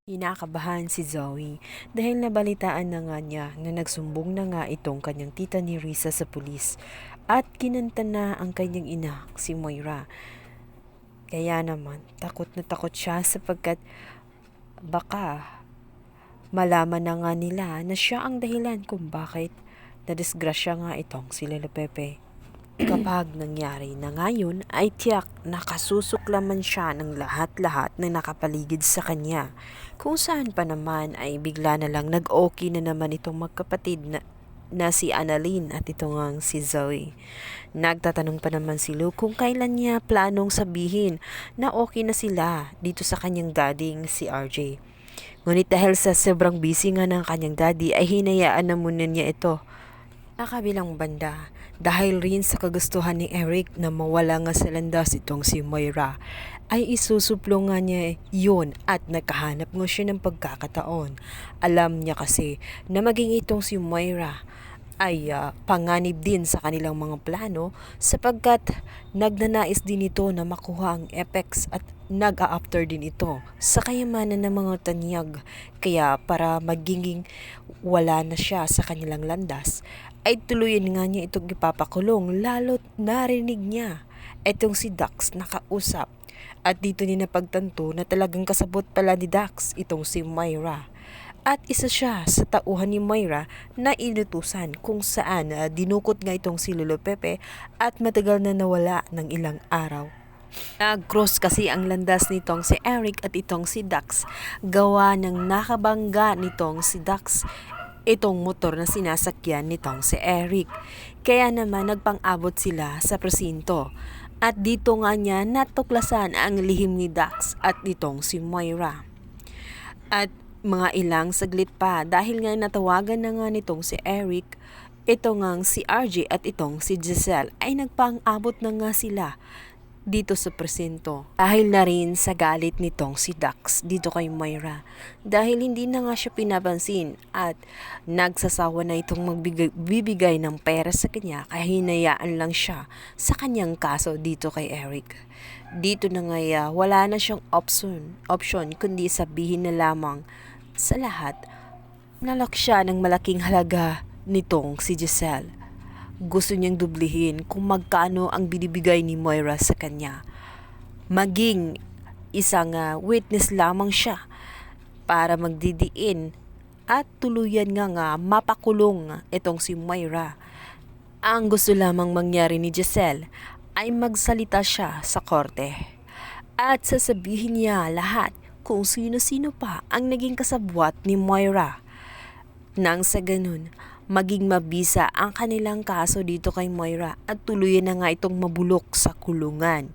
Kinakabahan si Zoe dahil nabalitaan na nga niya na nagsumbong na nga itong kanyang tita ni Risa sa pulis at kinanta na ang kanyang ina, si Moira. Kaya naman, takot na takot siya sapagkat baka malaman na nga nila na siya ang dahilan kung bakit nadisgrasya nga itong si Lolo Pepe. Kapag nangyari na ngayon ay tiyak nakasusuklaman siya ng lahat-lahat na nakapaligid sa kanya. Kung saan pa naman ay bigla na lang nag-okay na naman itong magkapatid na si Annalyn at ito ngang si Zoe. Nagtatanong pa naman si Luke kung kailan niya planong sabihin na okay na sila dito sa kanyang dading si RJ. Ngunit dahil sa sobrang busy nga ng kanyang daddy ay hinayaan na muna niya ito. Sa kabilang banda, dahil rin sa kagustuhan ni Eric na mawala nga sa landas itong si Moira, ay isusuplo nga niya yun at nakahanap nga siya ng pagkakataon. Alam niya kasi na maging itong si Moira ay panganib din sa kanilang mga plano sapagkat nagnanais din ito na makuha ang Apex at nag-a-after din ito sa kayamanan ng mga tanyag. Kaya para magiging wala na siya sa kanilang landas ay tuluyan nga niya itong ipapakulong lalo't narinig niya itong si Dax nakausap. At dito niya napagtanto na talagang kasabot pala ni Dax itong si Moira. At isa siya sa tauhan ni Moira na inutusan kung saan dinukot nga itong si Lolo Pepe at matagal na nawala ng ilang araw. Nag-cross kasi ang landas nitong si Eric at itong si Dax gawa ng nakabangga nitong si Dax itong motor na sinasakyan nitong si Eric. Kaya naman nagpang-abot sila sa presinto. At dito nga niya natuklasan ang lihim ni Dax at itong si Moira. At mga ilang saglit pa dahil nga natawagan na nga nitong si Eric, ito ngang si RJ at itong si Giselle ay nagpang-abot na nga sila dito sa presinto. Dahil na rin sa galit nitong si Dax dito kay Moira. Dahil hindi na nga siya pinapansin at nagsasawa na itong magbibigay ng pera sa kanya kaya hinayaan lang siya sa kanyang kaso dito kay Eric. Dito na nga wala na siyang option kundi sabihin na lamang sa lahat nalak siya ng malaking halaga nitong si Giselle. Gusto niyang dublihin kung magkano ang binibigay ni Moira sa kanya. Maging isang witness lamang siya para magdidiin at tuluyan nga mapakulong itong si Moira. Ang gusto lamang mangyari ni Giselle ay magsalita siya sa korte at sasabihin niya lahat kung sino-sino pa ang naging kasabwat ni Moira. Nang sa ganun, maging mabisa ang kanilang kaso dito kay Moira at tuluyan na nga itong mabulok sa kulungan.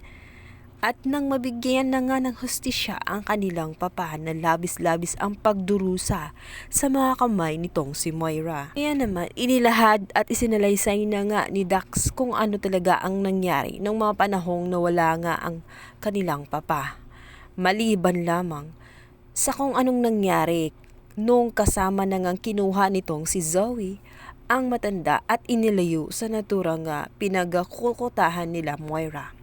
At nang mabigyan na nga ng hustisya ang kanilang papa na labis-labis ang pagdurusa sa mga kamay nitong si Moira. Kaya naman inilahad at isinalaysay na nga ni Dax kung ano talaga ang nangyari nung mga panahong nawala nga ang kanilang papa. Maliban lamang sa kung anong nangyari nung kasama na ngang kinuha nitong si Zoe ang matanda at inilayo sa naturang pinagkukutahan nila Moira.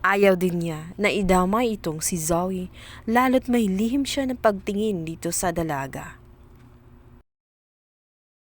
Ayaw din niya na idamay itong si Zoe lalo't may lihim siya ng pagtingin dito sa dalaga.